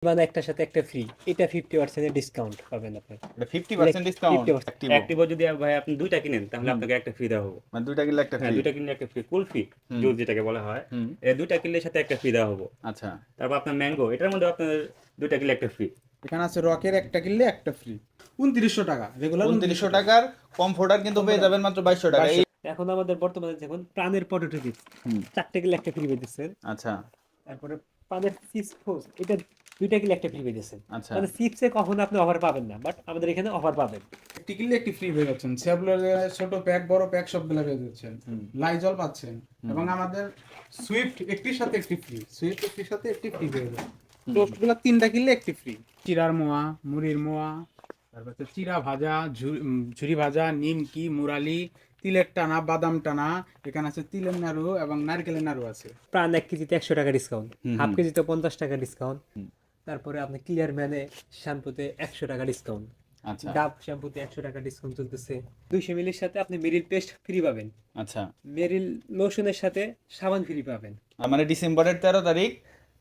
মানে একটার সাথে একটা ফ্রি, এটা 50% ডিসকাউন্ট পাবেন আপনি। এটা 50% ডিসকাউন্ট 50%। অ্যাক্টিভো। অ্যাক্টিভো যদি ভাই আপনি দুইটা কিনেন তাহলে হুম, আপনাকে একটা ফ্রি দেওয়া হবে। মানে দুইটা কিনলে একটা হ্যাঁ, ফ্রি। দুইটা কিনলে একটা ফ্রি, কুলফি হুম জুস যেটাকে বলা হয়, হুম। এই দুইটা কিনলে সাথে একটা ফ্রি দেওয়া হবে। আচ্ছা, তারপর আপনার ম্যাঙ্গো, এটার মধ্যে আপনার দুইটা কিনলে একটা ফ্রি। এখানে আছে রকের একটা কিনলে একটা ফ্রি, 2900 টাকা রেগুলার, 2900 2900 টাকা। টাকার কমফোর্টার কিন্তু পেয়ে যাবেন মাত্র 2200 টাকা। এই এখন আমাদের বর্তমানে যেমন প্রাণের পটেটো চিপস হুম, 4 কিলো একটা ফ্রি পেয়েছেন। আচ্ছা তারপরে পানের চিপস ফোস, এটা 2 কিলো একটা ফ্রি পেয়েছেন। আচ্ছা। মানে চিপসে কখনো আপনি অফার পাবেন না, বাট আমাদের এখানে অফার পাবেন। একটি কিনলে একটি ফ্রি পেয়ে যাচ্ছেন, সেবলের ছোট প্যাক বড় প্যাক সবগুলো পেয়ে যাচ্ছেন, লাইজল পাচ্ছেন। এবং আমাদের সুইফট একটির সাথে একটি ফ্রি, সুইফট একটির সাথে একটি ফ্রি পেয়ে যাবেন। টোস্টগুলো 3টা কিনলে একটি ফ্রি। চিরার মোয়া, মুড়ির মোয়া, তারপর হচ্ছে চিরা ভাজা, ঝুরি ভাজা, নিমকি, মুরালি, তিলের টানা, বাদাম টানা। এখানে আছে তিলের নাড়ু এবং নারকেলের নাড়ু আছে। প্রাণ 1 কেজিতে 100 টাকা ডিসকাউন্ট, হাফ কেজিতে 50 টাকা ডিসকাউন্ট। তারপরে আপনি ক্লিয়ার ম্যানে শ্যাম্পুতে 100 টাকা ডিসকাউন্ট, আচ্ছা ডাব শ্যাম্পুতে 100 টাকা ডিসকাউন্ট চলতেছে। 200 মিলির সাথে আপনি মেরিল পেস্ট ফ্রি পাবেন, আচ্ছা। মেরিল লোশনের সাথে সাবান ফ্রি পাবেন। আর মানে ডিসেম্বরের 13 তারিখ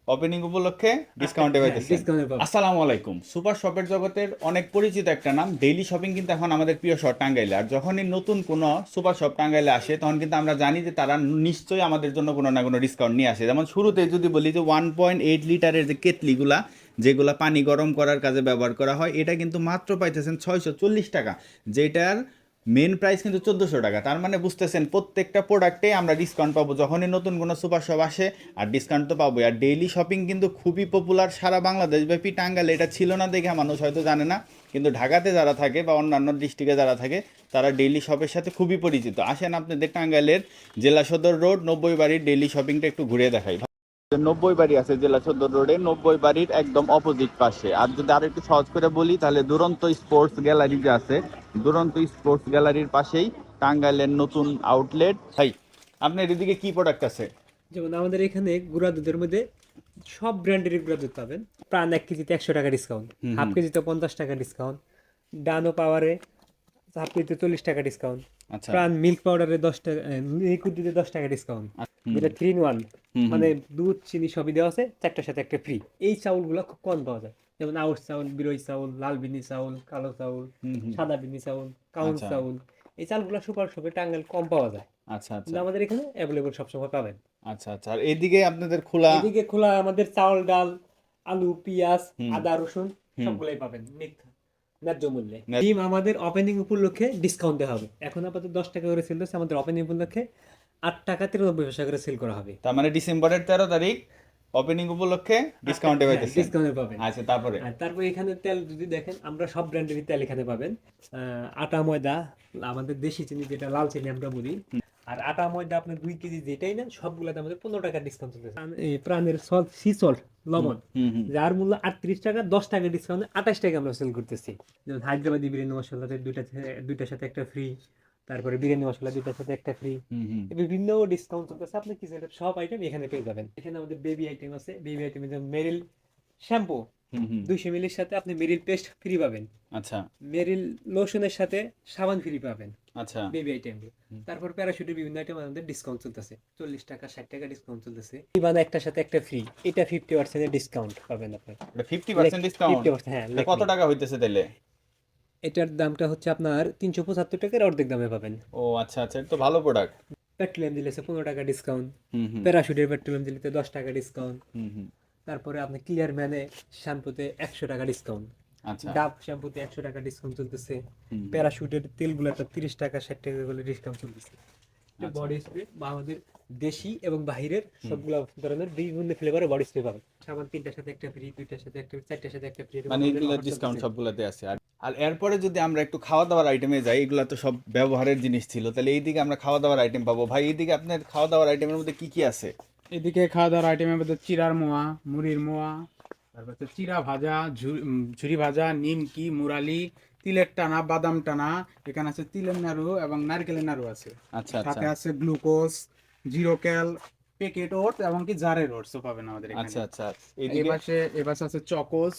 ওপেনিং উপলক্ষে ডিসকাউন্টে পাইতেছেন। ডিসকাউন্টে পাবেন। আসসালামু আলাইকুম। সুপার শপের জগতের অনেক পরিচিত একটা নাম ডেইলি শপিং, কিন্তু এখন আমাদের প্রিয় শহর টাঙ্গাইলে। আর যখনই নতুন কোনো সুপার শপ টাঙ্গাইলে আসে তখন কিন্তু আমরা জানি যে তারা নিশ্চয়ই আমাদের জন্য কোনো না কোনো ডিসকাউন্ট নিয়ে আসে। যেমন শুরুতে যদি বলি যে 1.8 লিটারের যে কেতলিগুলা, যেগুলা পানি গরম করার কাজে ব্যবহার করা হয়, এটা কিন্তু মাত্র পাইতেছেন 640 টাকা, যেটার মেন প্রাইস কিন্তু 1400 টাকা। তার মানে বুঝতেছেন প্রত্যেকটা প্রোডাক্টে আমরা ডিসকাউন্ট পাবো। যখনই নতুন কোনো সুপার শপ আসে আর ডিসকাউন্ট তো পাবোই। আর ডেইলি শপিং কিন্তু খুবই পপুলার সারা বাংলাদেশব্যাপী। টাঙ্গাইলে এটা ছিল না দেখে মানুষ হয়তো জানে না, কিন্তু ঢাকাতে যারা থাকে বা অন্যান্য ডিস্ট্রিক্টে যারা থাকে তারা ডেইলি শপের সাথে খুবই পরিচিত। আসেন আপনাদের টাঙ্গাইলের জেলা সদর রোড 90 বাড়ির ডেইলি শপিংটা একটু ঘুরে দেখাই। 90 বাড়ি আছে জেলা সদর রোডে, 90 বাড়ির একদম অপোজিট পাশে। আর যদি আরো একটু সহজ করে বলি তাহলে দুরন্ত স্পোর্টস গ্যালারি যে আছে, দুরন্ত স্পোর্টস গ্যালারির পাশেই টাঙ্গাইলের নতুন আউটলেট। ভাই আপনার এদিকে কি প্রোডাক্ট আছে? যেমন আমাদের এখানে গুঁড়া দুধের মধ্যে সব ব্র্যান্ডের গুঁড়া দুধ পাবেন। প্রাণ 1 কেজিতে 100 টাকা ডিসকাউন্ট, হাফ কেজিতে 50 টাকা ডিসকাউন্ট, ডানো পাওয়ারে হাফ কেজিতে 40 টাকা ডিসকাউন্ট, আচ্ছা প্রাণ মিল্ক পাউডারে 10 টাকা, লিকুইড দুধে 10 টাকা ডিসকাউন্ট, যেটা 3 in 1, মানে দুধ চিনি সবই দেওয়া আছে, চারটার সাথে একটা ফ্রি। এই চাউলগুলো খুব কম পাওয়া যায়, যেমন আউশ চাউল, বিরই চাউল, লাল বিনি চাউল, কালো চাউল, সাদা বিনি চাউল, কাউন আচ্ছা চাউল। এই চালগুলো সুপার শপে টাঙ্গাইল কম পাওয়া যায়, আচ্ছা আচ্ছা কিন্তু আমাদের এখানে অ্যাভেলেবল সবসময় পাবেন। আচ্ছা আচ্ছা। আর এদিকে আপনাদের খোলা? এদিকে খোলা আমাদের চাউল, ডাল, আলু, পেঁয়াজ, আদা, রসুন সবগুলাই পাবেন ন্যায্য মূল্যে। ডিম আমাদের ওপেনিং উপলক্ষে ডিসকাউন্ট দেওয়া হবে। এখন আপাতত 10 টাকা করে সেল হচ্ছে, আমাদের ওপেনিং উপলক্ষে 8 টাকা 93 পয়সা করে সেল করা হবে। তার মানে ডিসেম্বরের 13 তারিখ ওপেনিং উপলক্ষে ডিসকাউন্টে পাইতেছেন। ডিসকাউন্টে পাবেন। আচ্ছা তারপরে? আর তারপর এখানে তেল যদি দেখেন, আমরা সব ব্র্যান্ডেরই তেল এখানে পাবেন। আটা, ময়দা, আমাদের দেশি চিনি যেটা লাল চিনি আমরা বলি, আর আটা ময়দা আপনার 2 কেজি যেটাই নেন সবগুলোতে আমাদের 15 টাকা ডিসকাউন্ট চলতেছে। এই প্রাণের সল্ট, সি সল্ট, লবণ, যার মূল্য 38 টাকা, 10 টাকা ডিসকাউন্টে 28 টাকা আমরা সেল করতেছি। যেমন হায়দ্রাবাদি বিরিয়ানি মশলাতে দুইটার সাথে একটা ফ্রি, তারপরে বিরিয়ানি মশলা দুইটার সাথে একটা ফ্রি, বিভিন্ন ডিসকাউন্ট চলতেছে। আপনি কি চাইলে সব আইটেম এখানে পেয়ে যাবেন। এখানে আমাদের বেবি আইটেম আছে, বেবি আইটেমে যেমন মেরিল শ্যাম্পু 200 মিলির সাথে আপনি মেরিল পেস্ট ফ্রি পাবেন, আচ্ছা মেরিল লোশনের সাথে সাবান ফ্রি পাবেন আচ্ছা বেবি আইটেম। তারপর প্যারাশুটের বিভিন্ন আইটেম আমাদের ডিসকাউন্ট চলতেছে, 40 টাকা 60 টাকা ডিসকাউন্ট চলতেছে। মানে একটার সাথে একটা ফ্রি, এটা 50% ডিসকাউন্ট পাবেন আপনি। এটা 50% ডিসকাউন্ট? 50%, হ্যাঁ। এটা কত টাকা হইতেছে তাইলে? এটার দামটা হচ্ছে আপনার 375 টাকার অর্ধেক দামে পাবেন। ও আচ্ছা আচ্ছা, এটা তো ভালো প্রোডাক্ট। পেট্রোলিয়াম দিলে 15 টাকা ডিসকাউন্ট, হুম হুম প্যারাশুটের পেট্রোলিয়াম দিলে 10 টাকা ডিসকাউন্ট। হুম হুম। তারপরে আপনি ক্লিয়ার ম্যানে শ্যাম্পুতে 100 টাকা ডিসকাউন্ট, আচ্ছা ডাব শ্যাম্পুতে 100 টাকা ডিসকাউন্ট চলতেছে, প্যারাশুটের তেলগুলোতে 30 টাকা 60 টাকা করে ডিসকাউন্ট চলতেছে। বডি স্প্রে বা আমাদের দেশি এবং বাহিরের সবগুলো ধরনের বিভিন্ন ফ্লেভারের বডি স্প্রে পাবেন। সাবান 3টার সাথে একটা ফ্রি, 2টার সাথে একটা, 4টার সাথে একটা ফ্রি, মানে এগুলো ডিসকাউন্ট সবগুলোতে আছে। আর আর এরপরে যদি আমরা একটু খাওয়া দাওয়ার আইটেমে যাই, এগুলো তো সব ব্যবহারের জিনিস ছিল, তাহলে এইদিকে আমরা খাওয়া দাওয়ার আইটেম পাবো। ভাই এইদিকে আপনার খাওয়া দাওয়ার আইটেমের মধ্যে কি কি আছে? এদিকে খাওয়া দাওয়ার আইটেমের মধ্যে চিরার মোয়া, মুড়ির মোয়া, তারপর হচ্ছে চিরা ভাজা, ঝুরি ভাজা, নিমকি, মুরালি, তিলের টানা, বাদাম টানা। এখানে আছে তিলের নাড়ু এবং নারকেলের নাড়ু আছে। আচ্ছা আচ্ছা সাথে আছে গ্লুকোজ, জিরো ক্যাল, প্যাকেট ওটস এবং কি জারের ওটসও পাবেন আমাদের এখানে। আচ্ছা আচ্ছা। এই এইদিকে পাশে আছে চকোস,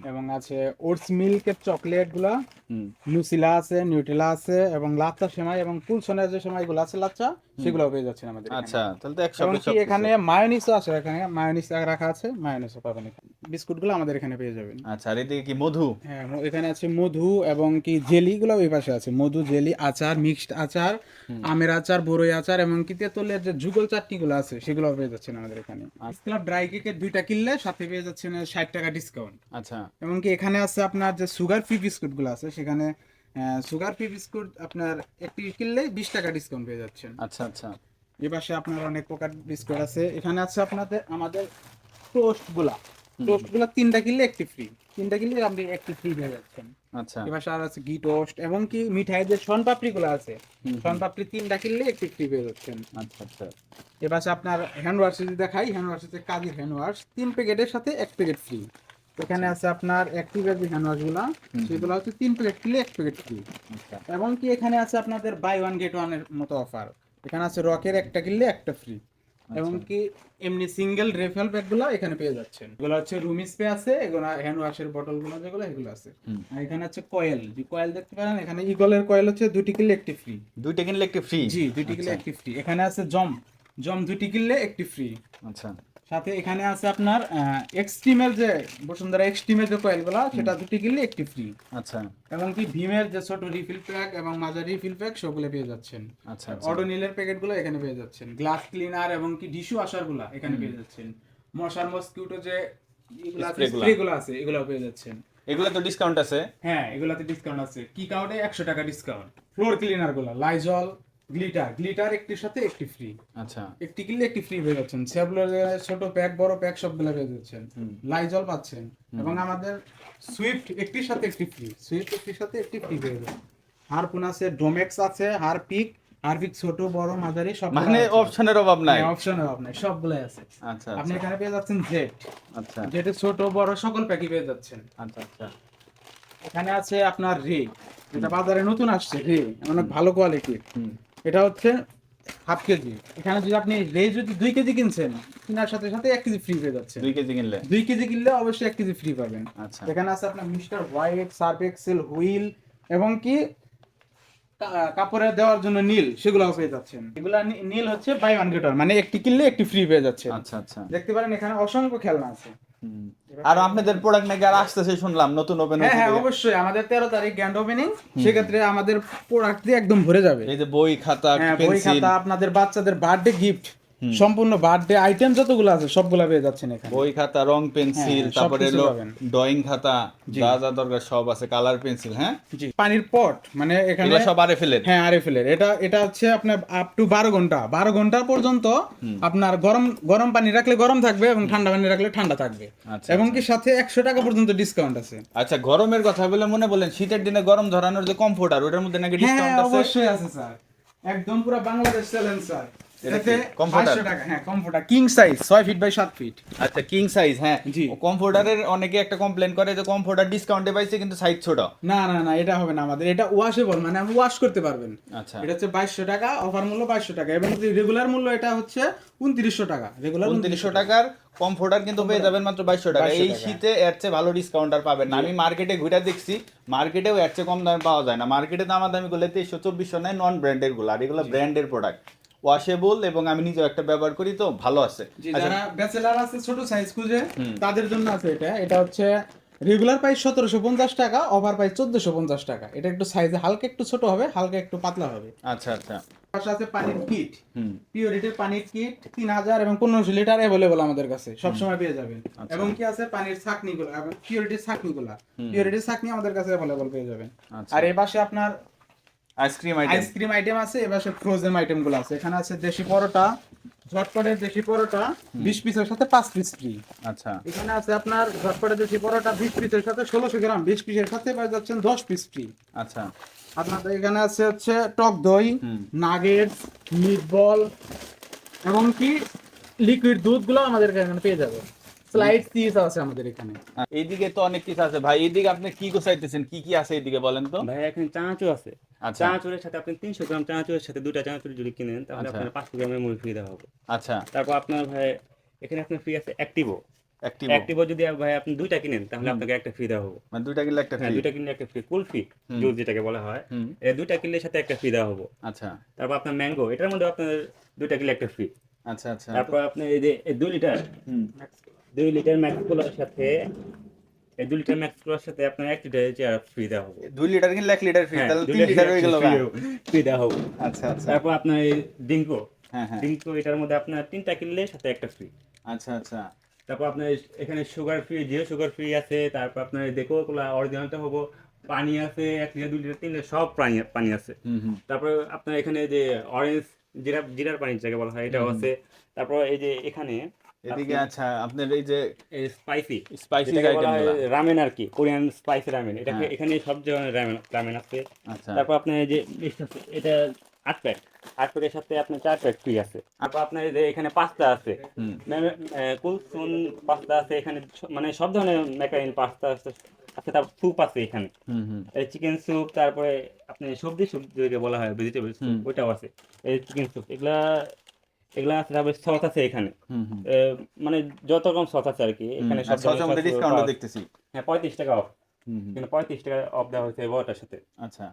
এবং আছে ওটস মিল্কের চকলেট গুলা, হুম লুসিলা আছে, নিউটেলা আছে এবং লাচ্চা সেমাই এবং কুলসনের যে সেমাইগুলো আছে লাচ্চা, সেগুলো পেয়ে যাচ্ছেন আমাদের এখানে। আচ্ছা, তাহলে তো এক এবং শপে কি এখানে মায়োনিজও আছে, এখানে মায়োনিজ রাখা আছে, মায়োনিজও পাবেন এখানে। বিস্কুটগুলো আমাদের এখানে পেয়ে যাবেন। আচ্ছা, আর এদিকে কি মধু? হ্যাঁ, এখানে আছে মধু এবং কি জেলিগুলো ওই পাশে আছে, মধু, জেলি, আচার, মিক্সড আচার, আমের আচার, বড়ই আচার এবং কি তেঁতুলের যে যুগল চাটনিগুলো আছে সেগুলো পেয়ে যাচ্ছেন আমাদের এখানে। ক্লাব ড্রাই কেকের 2টা কিনলে সাথে পেয়ে যাচ্ছেন 60 টাকা ডিসকাউন্ট। আচ্ছা এবং কি এখানে আছে আপনার যে সুগার ফ্রি বিস্কুটগুলো আছে, সেখানে সুগার ফ্রি বিস্কুট আপনার একটি কিনলে 20 টাকা ডিসকাউন্ট পেয়ে যাচ্ছেন। আচ্ছা আচ্ছা এই পাশে আপনার অনেক প্রকার বিস্কুট আছে। এখানে আছে আপনাদের আমাদের টোস্টগুলা, 3টা কিনলে একটি ফ্রি, 3টা কিনলে আপনি একটি ফ্রি পেয়ে যাচ্ছেন। আচ্ছা এবার আর আছে ঘি টোস্ট এবং কি মিঠাই যে শনপাপড়ি গুলো আছে, শনপাপড়ি 3টা কিনলে একটি ফ্রি পেয়ে যাচ্ছেন। আচ্ছা আচ্ছা এবার আপনার হ্যান্ড ওয়াশ যদি দেখাই, হ্যান্ড ওয়াশ হচ্ছে কাজের হ্যান্ড ওয়াশ, 3 প্যাকেটের সাথে 1 প্যাকেট ফ্রি। এখানে আছে আপনার অ্যাক্টিভের যে হ্যান্ড ওয়াশ গুলা, সেগুলো হচ্ছে 3 প্যাকেট কিনলে 1 প্যাকেট ফ্রি। আচ্ছা এবং কি এখানে আছে আপনাদের বাই ওয়ান গেট ওয়ান এর মতো অফার। এখানে আছে রকের একটা কিনলে একটা ফ্রি। এবং কি এমনি সিঙ্গেল রেফেল প্যাক গুলো এখানে পেয়ে যাচ্ছেন। এগুলো হচ্ছে রুম স্প্রে আছে, এগুলো হ্যান্ড ওয়াশের বটল গুলো যেগুলো এগুলো আছে। আর এখানে আছে কয়েল, যে কয়েল দেখতে পারেন এখানে ইগলের কয়েল হচ্ছে 2টি কিনলে একটি ফ্রি। 2টা কিনলে একটি ফ্রি? জি, 2টি কিনলে একটি ফ্রি। এখানে আছে জম, 2টি কিনলে একটি ফ্রি। আচ্ছা সাথে এখানে আছে আপনার এক্সট্রিমের যে বসুন্ধরা এক্সট্রিমের যে কয়েলগুলো, সেটা 2টি কিনলে একটি ফ্রি। আচ্ছা এবং কি ভীমের যে ছোট রিফিল প্যাক এবং মাঝারি রিফিল প্যাক সবগুলো পেয়ে যাচ্ছেন। আচ্ছা অডোনিলের প্যাকেটগুলো এখানে পেয়ে যাচ্ছেন। গ্লাস ক্লিনার এবং কি ডিশু ওয়াশারগুলো এখানে পেয়ে যাচ্ছেন। মশার মসকিউটো যে স্প্রেগুলো আছে এগুলো পেয়ে যাচ্ছেন। এগুলো তো ডিসকাউন্ট আছে? হ্যাঁ, এগুলাতে ডিসকাউন্ট আছে। কি কাউটে 100 টাকা ডিসকাউন্ট। ফ্লোর ক্লিনারগুলো লাইজল, গ্লিটার একটির সাথে একটি ফ্রি। আচ্ছা একটি কিনলে একটি ফ্রি পেয়ে যাচ্ছেন। সেভলর ছোট প্যাক, বড় প্যাক সবগুলো পেয়ে যাচ্ছেন। লাইজল পাচ্ছেন এবং আমাদের সুইফট একটির সাথে একটি ফ্রি, সুইফট একটির সাথে একটি ফ্রি পেয়ে যাবেন। হারপুন আছে, ডোমেক্স আছে, হারপিক ছোট বড় মাঝারি সব, মানে অপশনের অভাব নাই? অপশনের অভাব নাই, সবগুলাই আছে। আচ্ছা আপনি এখানে পেয়ে যাচ্ছেন জেট, আচ্ছা জেটের ছোট বড় সকল প্যাকই পেয়ে যাচ্ছেন। আচ্ছা আচ্ছা এখানে আছে আপনার রে, এটা বাজারে নতুন আসছে, রে অনেক ভালো কোয়ালিটির। এটা হচ্ছে হাফ কেজি। এখানে যদি আপনি রে যদি 2 কেজি কিনছেন, কেনার সাথে সাথে 1 কেজি ফ্রি পেয়ে যাচ্ছে। 2 কেজি কিনলে? 2 কেজি কিনলে অবশ্যই 1 কেজি ফ্রি পাবেন। আচ্ছা এখানে আছে আপনার Mister White, Surf Excel, Wheel এবং কি কাপড়ে দেওয়ার জন্য নীল, সেগুলোও পেয়ে যাচ্ছেন। এগুলা নীল হচ্ছে বাই ওয়ান গেট ওয়ান, মানে একটি কিনলে একটি ফ্রি পেয়ে যাচ্ছে। আচ্ছা আচ্ছা দেখতে পারেন এখানে অসংখ্য খেলনা আছে। আর আপনাদের প্রোডাক্ট নাকি আর আসতেছে শুনলাম, নতুন ওপেন হ্যাঁ হ্যাঁ, হয়েছে? অবশ্যই আমাদের 13 তারিখ গ্র্যান্ড ওপেনিং, সেক্ষেত্রে আমাদের প্রোডাক্ট দিয়ে একদম ভরে যাবে। এই যে বই খাতা হ্যাঁ, বই পেন্সিল, খাতা, আপনাদের বাচ্চাদের বার্থডে গিফট, সম্পূর্ণ বার্থডে আইটেম যতগুলো আছে সবগুলো পেয়ে যাচ্ছেন এখানে। বই খাতা, রং পেন্সিল, হ্যাঁ, তারপরে সবকিছু পাবেন। ড্রয়িং খাতা, যা যা দরকার সব আছে, কালার পেন্সিল। হ্যাঁ, জি, পানির পট, মানে এখানে এগুলো সব আরএফএল এর? হ্যাঁ, আরএফএল এর। এটা হচ্ছে আপনার আপ টু 12 ঘন্টা পর্যন্ত আপনার গরম পানি রাখলে গরম থাকবে এবং ঠান্ডা পানি রাখলে ঠান্ডা থাকবে। আচ্ছা, এবং কি সাথে 100 টাকা পর্যন্ত ডিসকাউন্ট আছে। আচ্ছা, গরমের কথা বলে মনে বলেন, শীতের দিনে গরম ধরানোর যে কমফোর্টার, ওটার মধ্যে নাকি ডিসকাউন্ট হ্যাঁ, আছে? অবশ্যই আছে স্যার, একদম পুরো বাংলাদেশ চ্যালেঞ্জ স্যার। এটা এতে কি comforter? 500 টাকা, হ্যাঁ comforter king size 6 feet by 7 feet. আচ্ছা, কিং সাইজ। হ্যাঁ, জি। কমফোর্টারের অনেকে একটা কমপ্লেন করে যে কমফোর্টার ডিসকাউন্টে পাইছে কিন্তু সাইজ ছোট। না না না, এটা হবে না আমাদের, এটা ওয়াশেবল, মানে আপনি ওয়াশ করতে পারবেন। আচ্ছা, এটা হচ্ছে 2200 টাকা, অফার মূল্য 2200 টাকা এবং রেগুলার মূল্য এটা হচ্ছে 2900 টাকা। রেগুলার 2900 টাকার কমফোর্টার কিন্তু পেয়ে যাবেন মাত্র 2200 টাকা। 2200 এই টাকা। শীতে এর চেয়ে ভালো ডিসকাউন্ট আর পাবেন না। আমি মার্কেটে ঘুরে দেখছি, মার্কেটেও এর চেয়ে কম দামে পাওয়া যায় না। মার্কেটে দামাদামি করলে 2300-2400 নেয় নন ব্র্যান্ডের গুলো, আর এগুলো ব্র্যান্ডের প্রোডাক্ট, ওয়াশেবল, এবং আমি নিজেও একটা ব্যবহার করি, তো ভালো আছে। জি, আচ্ছা, যারা ব্যাচেলার আছে ছোট সাইজ খুঁজে, তাদের জন্য আছে এটা। এটা হচ্ছে রেগুলার প্রাইস 1750 টাকা, অফার প্রাইস 1450 টাকা। এটা একটু সাইজে হালকা একটু ছোট হবে, হালকা একটু পাতলা হবে। আচ্ছা আচ্ছা, পাশে আছে পানির কিট, হুম, পিওরিটির পানির কিট 3000 এবং 1500 লিটার अवेलेबल আমাদের কাছে সব সময় পেয়ে যাবেন। এবং কি আছে পানির ছাঁকনিগুলো, এবং পিওরিটির ছাঁকনিগুলো, পিওরিটির ছাঁকনি আমাদের কাছে अवेलेबल পেয়ে যাবেন। আচ্ছা। আর এই পাশে আপনার আইসক্রিম আইটেম, আইসক্রিম আইটেম আছে, এবার ফ্রোজেন আইটেম গুলো আছে। এখানে আছে দেশি পরোটা, ঝটপটের দেশি পরোটা 20 পিসের সাথে 5 পিস ফ্রি। আচ্ছা এখানে আছে আপনার ঝটপটের দেশি পরোটা 20 পিসের সাথে 1600 গ্রাম, 20 পিসের সাথে পেয়ে যাচ্ছেন 10 পিস ফ্রি। আচ্ছা, আপনাদের এখানে আছে হচ্ছে টক দই, নাগেটস, মিটবল এবং কি লিকুইড দুধগুলো আমাদের এখানে পেয়ে যাবে। স্লাইড চিজ আছে আমাদের এখানে। এইদিকে তো অনেক কিছু আছে ভাই, এইদিকে আপনি কি গোছাইতেছেন, কি কি আছে এইদিকে বলেন তো? ভাই এখানে চানাচুর আছে। আচ্ছা। চানাচুরের সাথে আপনি 300 গ্রাম চানাচুরের সাথে 2টা চানাচুর যদি কিনেন, তাহলে আচ্ছা। আপনার 500 গ্রামের মুড়ি ফ্রি দেওয়া হবে। আচ্ছা তারপর আপনার ভাই এখানে আপনার ফ্রি আছে অ্যাক্টিভো। অ্যাক্টিভো যদি ভাই আপনি দুইটা কিনেন তাহলে আপনাকে একটা ফ্রি দেওয়া হবে। মানে দুইটা কিনলে একটা হ্যাঁ, ফ্রি। দুইটা কিনলে একটা ফ্রি, কুলফি জুস যেটাকে বলা হয়, এই দুইটা কিনলে সাথে একটা ফ্রি দেওয়া হবে। আচ্ছা তারপর আপনার ম্যাঙ্গো, এটার মধ্যে আপনার দুইটা কিনলে একটা ফ্রি। আচ্ছা আচ্ছা। তারপর আপনার এই যে 2 লিটার, 2 লিটার ম্যাক্স কোলার সাথে, এই 2 লিটার ম্যাক্স কোলার সাথে আপনার 1 লিটার চেয়ার ফ্রি দেওয়া হবে। 2 লিটার কিনলে 1 লিটার ফ্রি, হ্যাঁ, তাহলে 2 3 লিটার হয়ে গেল। ফ্রি দেওয়া হবে। আচ্ছা আচ্ছা। তারপর আপনার এই ডিঙ্কো, হ্যাঁ হ্যাঁ। ডিঙ্কো এটার মধ্যে আপনার 3টা কিনলে সাথে একটা ফ্রি। আচ্ছা আচ্ছা। তারপর আপনার এখানে sugar free, zero sugar free আছে। তারপর আপনার দেখো কোলা অরিজিনালটা হবো, পানি আছে 1 লিটার 2 লিটার 3 লিটার সব পানি আছে। তারপর আপনার এখানে যে অরেঞ্জ জিরার পানি যাকে বলা হয় এটাও আছে। তারপর এই যে এখানে এদিকে আচ্ছা আপনার এই যে স্পাইসি স্পাইসি আইটেমগুলো, আইটেমগুলো। রামেন আর কি, কোরিয়ান স্পাইসি রামেন, এটা হ্যাঁ। এখানে সব ধরনের রামেন আছে। আচ্ছা তারপর আপনার এই যে লিস্ট আছে, এটা 8 প্যাক, 8 প্যাকের সাথে আপনার 4 প্যাক ফ্রি আছে। তারপর আপনার এই যে এখানে পাস্তা আছে, কুলসুন পাস্তা আছে এখানে, মানে সব ধরনের ম্যাকারিন পাস্তা আছে। আচ্ছা, তারপর স্যুপ আছে এখানে, এই চিকেন স্যুপ, তারপরে আপনি সবজি স্যুপ যেটা বলা হয় ভেজিটেবল স্যুপ, ওইটাও আছে। এই চিকেন স্যুপ এগুলা আছে। তারপরে সস আছে এখানে, মানে যত রকম সস আছে আর কি এখানে সব সসের মধ্যে ডিসকাউন্টও দেখতেছি। হ্যাঁ, 35 টাকা অফ, এখানে 35 টাকা অফ দেওয়া হয়েছে বড়টার সাথে। আচ্ছা।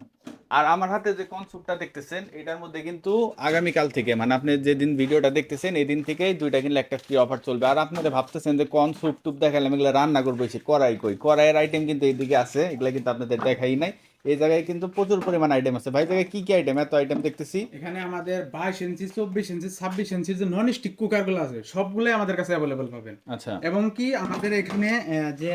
আর আমার হাতে যে কনসুপটা দেখতেছেন এটার মধ্যে কিন্তু আগামীকাল থেকে, মানে আপনি যেদিন ভিডিওটা দেখতেছেন এই দিন থেকেই দুইটা কিনলে একটা ফ্রি অফার চলবে। আর আপনারা ভাবতেছেন যে কোন স্যুপ টুপ দেখালাম, এগুলো রান্না করবো, এসে কড়াই কই, কড়াইয়ের আইটেম কিন্তু এইদিকে আছে, এগুলো কিন্তু আপনাদের দেখাই নাই। এই জায়গায় কিন্তু প্রচুর পরিমাণ আইটেম আছে। ভাই জায়গায় কি কি আইটেম, এত আইটেম দেখতেছি। এখানে আমাদের 22 ইঞ্চি 24 ইঞ্চি 26 ইঞ্চির যে নন স্টিক কুকার গুলো আছে সবগুলোই আমাদের কাছে অ্যাভেলেবল পাবেন। আচ্ছা এবং কি আমাদের এখানে যে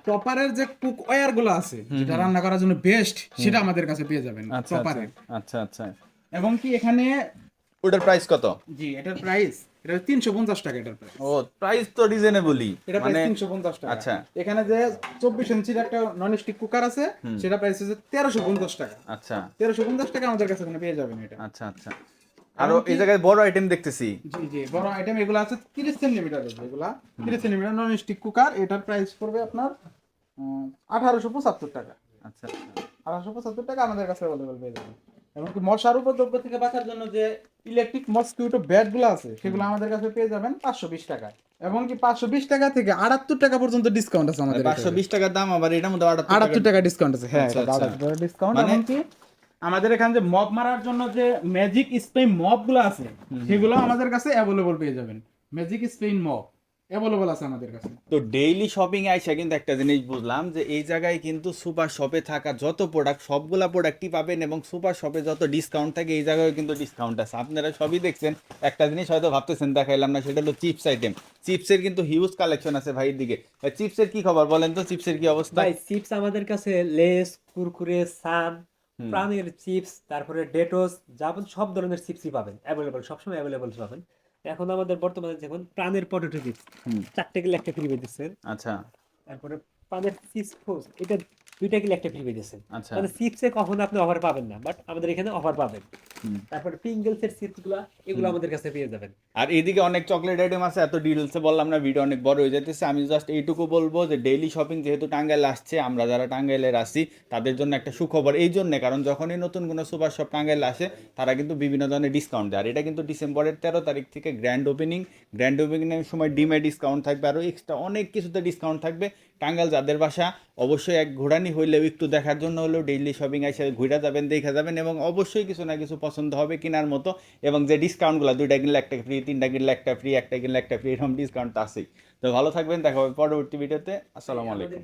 টপারের যে কুক ওয়্যার গুলো আছে যেটা রান্না করার জন্য বেস্ট, সেটা আমাদের কাছে পেয়ে যাবেন আচ্ছা টপারের। আচ্ছা আচ্ছা। এবং কি এখানে ওটার প্রাইস কত? জি এটার প্রাইস, এটা 350 টাকা এটার প্রাইস। ও, প্রাইস তো রিজনেবলই, এটা প্রাইস মানে 350 টাকা। আচ্ছা এখানে যে 24 ইঞ্চির একটা নন স্টিক কুকার আছে সেটা প্রাইস হচ্ছে 1350 টাকা। আচ্ছা 1350 টাকা আমাদের কাছে এখানে পেয়ে যাবেন এটা। আচ্ছা আচ্ছা। আরো এই জায়গায় বড় আইটেম দেখতেছি। জি জি, বড় আইটেম এগুলো আছে 30 সেন্টিমিটারের, এগুলা 30 সেন্টিমিটার নন স্টিক কুকার। এটার প্রাইস পড়বে আপনার 1875 টাকা। আচ্ছা 1875 টাকা আমাদের কাছে অ্যাভেলেবল পেয়ে যাবেন। এমনকি মশার উপদ্রব থেকে বাঁচার জন্য যে ইলেকট্রিক মসকিউটো ব্যাট গুলো আছে সেগুলো আমাদের কাছে পেয়ে যাবেন 520 টাকায়। এমনকি 520 টাকা থেকে 78 টাকা পর্যন্ত ডিসকাউন্ট আছে আমাদের। 520 টাকার দাম, আবার এটার মধ্যে 78 টাকা ডিসকাউন্ট আছে। হ্যাঁ, আচ্ছা, এটা আচ্ছা। 78 টাকা ডিসকাউন্ট। মানে- এমনকি আমাদের এখানে যে মপ মারার জন্য যে ম্যাজিক স্প্রে মপ গুলো আছে সেগুলো আমাদের কাছে অ্যাভেলেবল পেয়ে যাবেন। ম্যাজিক স্প্রে মপ অ্যাভেলেবল আছে আমাদের কাছে। তো ডেইলি শপিং আইসা কিন্তু একটা জিনিস বুঝলাম যে এই জায়গায় কিন্তু সুপার শপে থাকা যত প্রোডাক্ট সবগুলা প্রোডাক্টই পাবেন, এবং সুপার শপে যত ডিসকাউন্ট থাকে এই জায়গায় কিন্তু ডিসকাউন্ট আছে। আপনারা সবই দেখছেন। একটা জিনিস হয়তো ভাবতেছেন দেখাইলাম না, সেটা হলো চিপস আইটেম। চিপসের কিন্তু হিউজ কালেকশন আছে ভাইয়ের দিকে। চিপসের কি খবর বলেন তো, চিপসের কি অবস্থা? ভাই চিপস আমাদের কাছে লেস, কুরকুরে, সান, প্রাণীর চিপস, তারপরে ডেটোস, যাবন সব ধরনের চিপসই পাবেন অ্যাভেলেবল, সবসময় অ্যাভেলেবল পাবেন। এখন আমাদের বর্তমানে যেমন প্রাণের পটেটো চিপস 4 কিলো একটা ফ্রি পেয়েছেন। আচ্ছা তারপরে প্রাণের চিপস ফোস, এটা 2 কিলো একটা ফ্রি পেয়েছেন। আচ্ছা মানে চিপসে কখনো আপনি অফার পাবেন না, বাট আমাদের এখানে অফার পাবেন। তারপরে পিঙ্গলসের চিপস এগুলো আমাদের কাছে পেয়ে যাবেন। আর এদিকে অনেক চকলেট আইটেম আছে, এত ডিটেলসে বললাম না, ভিডিও অনেক বড় হয়ে যাইতেছে। আমি জাস্ট এইটুকু বলবো যে ডেইলি শপিং যেহেতু টাঙ্গাইলে আসছে, আমরা যারা টাঙ্গাইলের আসি তাদের জন্য একটা সুখবর এই জন্যে, কারণ যখনই নতুন কোনো সুপার শপ টাঙ্গাইলে আসে তারা কিন্তু বিভিন্ন ধরনের ডিসকাউন্ট দেয়। আর এটা কিন্তু ডিসেম্বরের 13 তারিখ থেকে গ্র্যান্ড ওপেনিংয়ের সময় ডিমে ডিসকাউন্ট থাকবে, আরও এক্সট্রা অনেক কিছুতে ডিসকাউন্ট থাকবে। টাঙ্গাইল যাদের বাসা অবশ্যই এক ঘোরানি হইলেও একটু দেখার জন্য হলেও ডেইলি শপিং এসে ঘুরে যাবেন, দেখে যাবেন, এবং অবশ্যই কিছু না কিছু পছন্দ হবে কেনার মতো। এবং যে ডিসকাউন্টগুলো 2টা কিনলে একটা ফ্রি, 3টা কিনলে একটা ফ্রি, একটা কিনলে একটা ফ্রি, এরকম ডিসকাউন্ট তো আছেই। তো ভালো থাকবেন, দেখা হবে পরবর্তী ভিডিওতে। আসসালামু আলাইকুম।